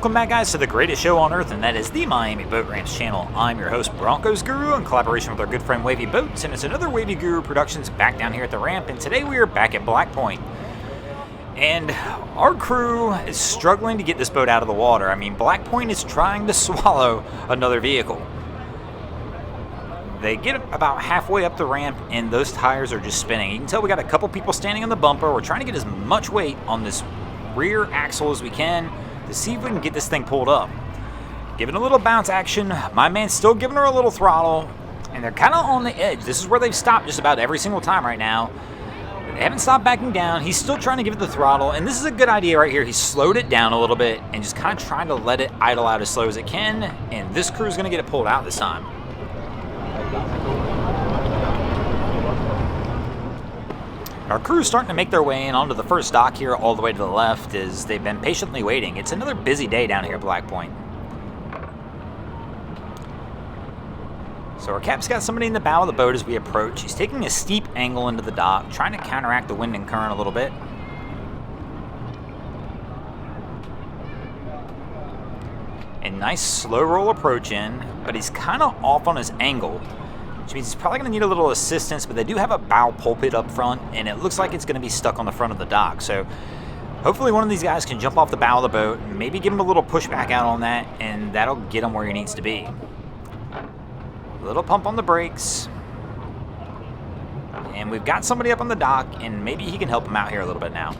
Welcome back, guys, to the greatest show on earth, and that is the Miami Boat Ramps channel. I'm your host, Broncos Guru, in collaboration with our good friend Wavy Boats, and it's another Wavy Guru Productions back down here at the ramp, and today we are back at Blackpoint. And our crew is struggling to get this boat out of the water. I mean, Blackpoint is trying to swallow another vehicle. They get about halfway up the ramp, and those tires are just spinning. You can tell we got a couple people standing on the bumper. We're trying to get as much weight on this rear axle as we can to see if we can get this thing pulled up. Giving a little bounce action. My man's still giving her a little throttle, and they're kind of on the edge. This is where they've stopped just about every single time right now. They haven't stopped backing down. He's still trying to give it the throttle, and this is a good idea right here. He slowed it down a little bit and just kind of trying to let it idle out as slow as it can, and this crew's going to get it pulled out this time. Our crew's starting to make their way in onto the first dock here all the way to the left as they've been patiently waiting. It's another busy day down here at Blackpoint. So our cap's got somebody in the bow of the boat as we approach. He's taking a steep angle into the dock, trying to counteract the wind and current a little bit. A nice slow roll approach in, but he's kind of off on his angle, which means he's probably going to need a little assistance, but they do have a bow pulpit up front, and it looks like it's going to be stuck on the front of the dock. So hopefully one of these guys can jump off the bow of the boat, and maybe give him a little push back out on that, and that'll get him where he needs to be. A little pump on the brakes. And we've got somebody up on the dock, and maybe he can help him out here a little bit now.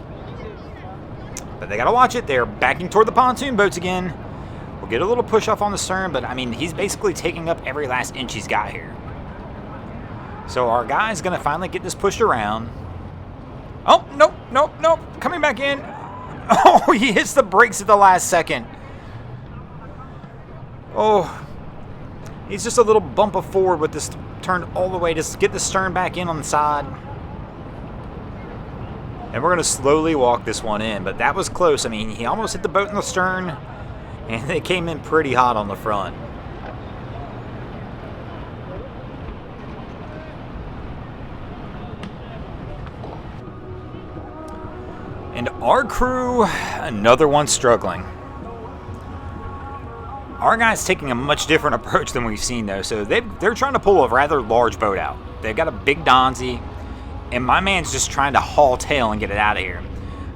But they got to watch it. They're backing toward the pontoon boats again. We'll get a little push off on the stern, but I mean, he's basically taking up every last inch he's got here. So our guy's going to finally get this pushed around. Oh, nope. Coming back in. Oh, he hits the brakes at the last second. Oh, he's just a little bump of forward with this turned all the way to get the stern back in on the side. And we're going to slowly walk this one in, but that was close. I mean, he almost hit the boat in the stern, and they came in pretty hot on the front. And our crew, another one struggling. Our guy's taking a much different approach than we've seen, though. So they're trying to pull a rather large boat out. They've got a big Donzi, and my man's just trying to haul tail and get it out of here.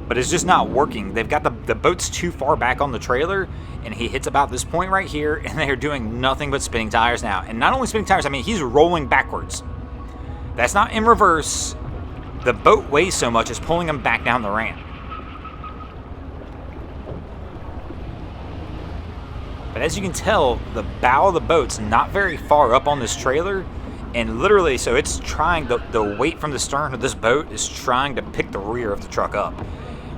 But it's just not working. They've got the boat's too far back on the trailer, and he hits about this point right here, and they are doing nothing but spinning tires now. And not only spinning tires, I mean, he's rolling backwards. That's not in reverse. The boat weighs so much, it's pulling him back down the ramp. But as you can tell, the bow of the boat's not very far up on this trailer, and literally, so it's trying, the weight from the stern of this boat is trying to pick the rear of the truck up.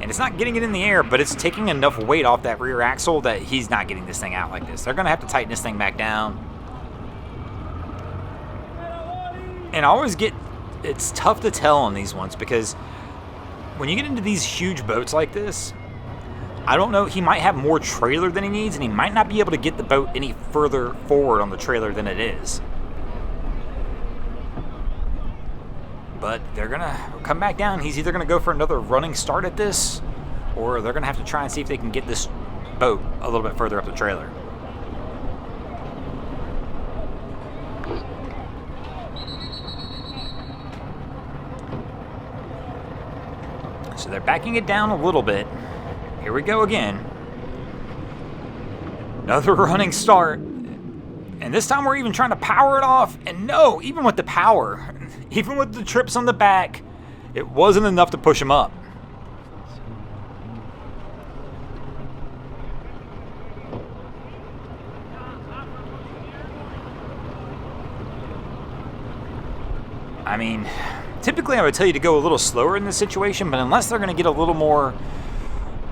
And it's not getting it in the air, but it's taking enough weight off that rear axle that he's not getting this thing out like this. They're going to have to tighten this thing back down. And I always it's tough to tell on these ones, because when you get into these huge boats like this, I don't know, he might have more trailer than he needs, and he might not be able to get the boat any further forward on the trailer than it is. But they're going to come back down. He's either going to go for another running start at this, or they're going to have to try and see if they can get this boat a little bit further up the trailer. So they're backing it down a little bit. Here we go again. Another running start. And this time we're even trying to power it off. And no, even with the power, even with the trips on the back, it wasn't enough to push him up. I mean, typically I would tell you to go a little slower in this situation, but unless they're going to get a little more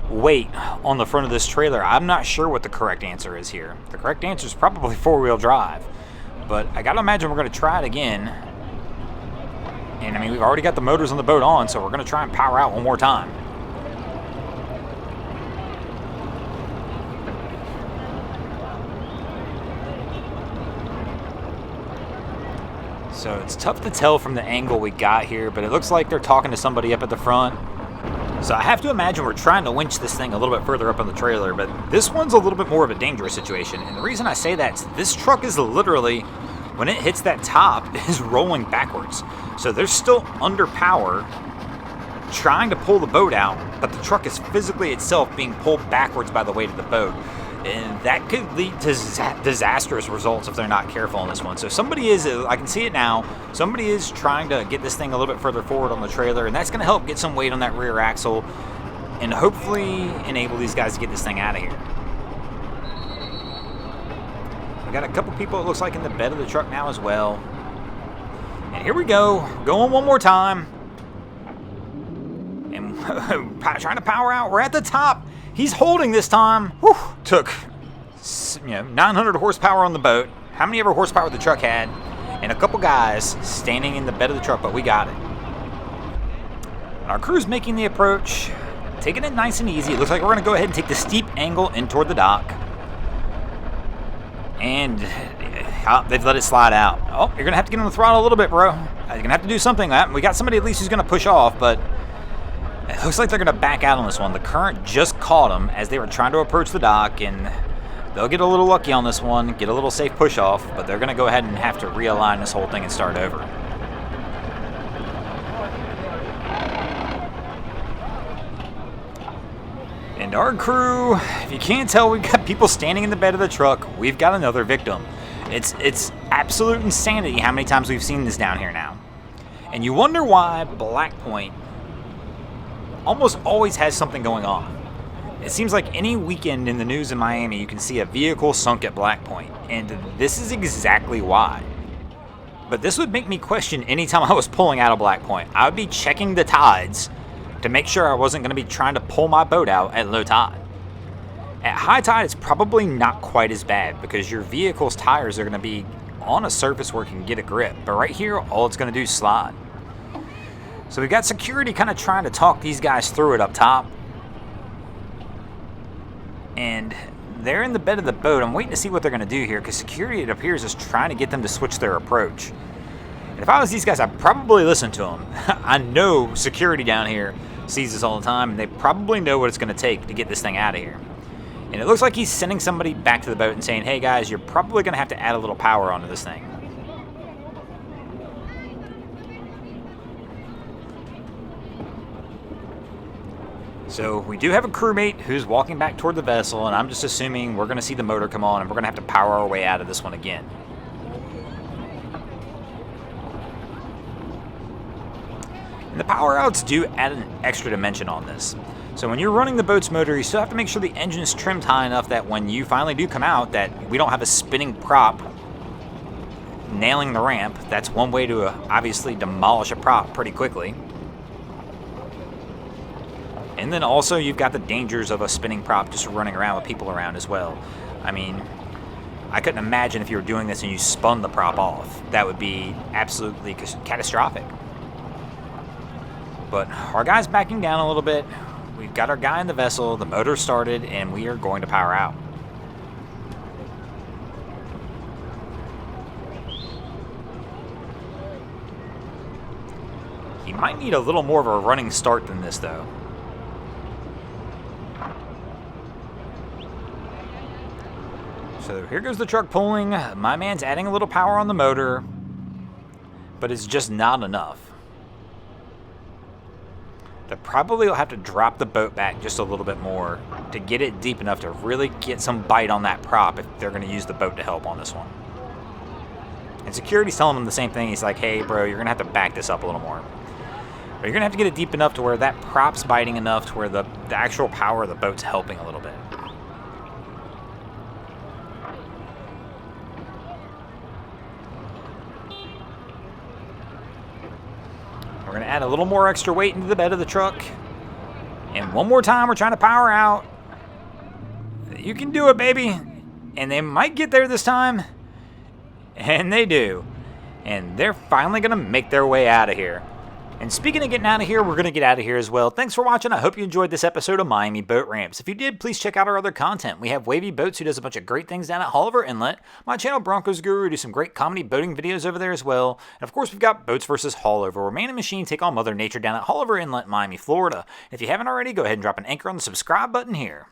weight on the front of this trailer, I'm not sure what the correct answer is here. The correct answer is probably four-wheel drive, but I gotta imagine we're going to try it again. And I mean, we've already got the motors on the boat on, so we're going to try and power out one more time. So it's tough to tell from the angle we got here, but it looks like they're talking to somebody up at the front. So I have to imagine we're trying to winch this thing a little bit further up on the trailer, but this one's a little bit more of a dangerous situation. And the reason I say that is this truck is literally, when it hits that top, is rolling backwards. So they're still under power, trying to pull the boat out, but the truck is physically itself being pulled backwards by the weight of the boat. And that could lead to disastrous results if they're not careful on this one. So somebody is, I can see it now, somebody is trying to get this thing a little bit further forward on the trailer, and that's going to help get some weight on that rear axle and hopefully enable these guys to get this thing out of here. We got a couple people, it looks like, in the bed of the truck now as well. And here we go, going one more time. And trying to power out, we're at the top. He's holding this time. Whew. Took 900 horsepower on the boat, how many ever horsepower the truck had, and a couple guys standing in the bed of the truck, but we got it. And our crew's making the approach, taking it nice and easy. It looks like we're going to go ahead and take the steep angle in toward the dock. And they've let it slide out. Oh, you're going to have to get on the throttle a little bit, bro. You're going to have to do something. We got somebody at least who's going to push off, but it looks like they're going to back out on this one. The current just caught them as they were trying to approach the dock, and they'll get a little lucky on this one, get a little safe push off, but they're going to go ahead and have to realign this whole thing and start over. And our crew, if you can't tell, we've got people standing in the bed of the truck. We've got another victim. It's absolute insanity how many times we've seen this down here now. And you wonder why Blackpoint almost always has something going on. It seems like any weekend in the news in Miami, you can see a vehicle sunk at Blackpoint, and this is exactly why. But this would make me question anytime I was pulling out of Blackpoint. I would be checking the tides to make sure I wasn't going to be trying to pull my boat out at low tide. At high tide, it's probably not quite as bad because your vehicle's tires are going to be on a surface where it can get a grip. But right here, all it's going to do is slide. So we've got security kind of trying to talk these guys through it up top. And they're in the bed of the boat. I'm waiting to see what they're going to do here because security, it appears, is trying to get them to switch their approach. And if I was these guys, I'd probably listen to them. I know security down here sees this all the time, and they probably know what it's going to take to get this thing out of here. And it looks like he's sending somebody back to the boat and saying, hey guys, you're probably going to have to add a little power onto this thing. So we do have a crewmate who's walking back toward the vessel, and I'm just assuming we're going to see the motor come on and we're going to have to power our way out of this one again. And the power outs do add an extra dimension on this. So when you're running the boat's motor, you still have to make sure the engine is trimmed high enough that when you finally do come out, that we don't have a spinning prop nailing the ramp. That's one way to obviously demolish a prop pretty quickly. And then also you've got the dangers of a spinning prop just running around with people around as well. I mean, I couldn't imagine if you were doing this and you spun the prop off. That would be absolutely catastrophic. But our guy's backing down a little bit. We've got our guy in the vessel, the motor started, and we are going to power out. He might need a little more of a running start than this, though. So here goes the truck pulling. My man's adding a little power on the motor, but it's just not enough. They probably will have to drop the boat back just a little bit more to get it deep enough to really get some bite on that prop if they're going to use the boat to help on this one. And security's telling them the same thing. He's like, hey, bro, you're going to have to back this up a little more. But you're going to have to get it deep enough to where that prop's biting enough to where the actual power of the boat's helping a little bit. We're going to add a little more extra weight into the bed of the truck. And one more time, we're trying to power out. You can do it, baby. And they might get there this time. And they do. And they're finally going to make their way out of here. And speaking of getting out of here, we're going to get out of here as well. Thanks for watching. I hope you enjoyed this episode of Miami Boat Ramps. If you did, please check out our other content. We have Wavy Boats, who does a bunch of great things down at Haulover Inlet. My channel, Broncos Guru, who do some great comedy boating videos over there as well. And of course, we've got Boats vs. Haulover, where man and machine take on Mother Nature down at Haulover Inlet, Miami, Florida. If you haven't already, go ahead and drop an anchor on the subscribe button here.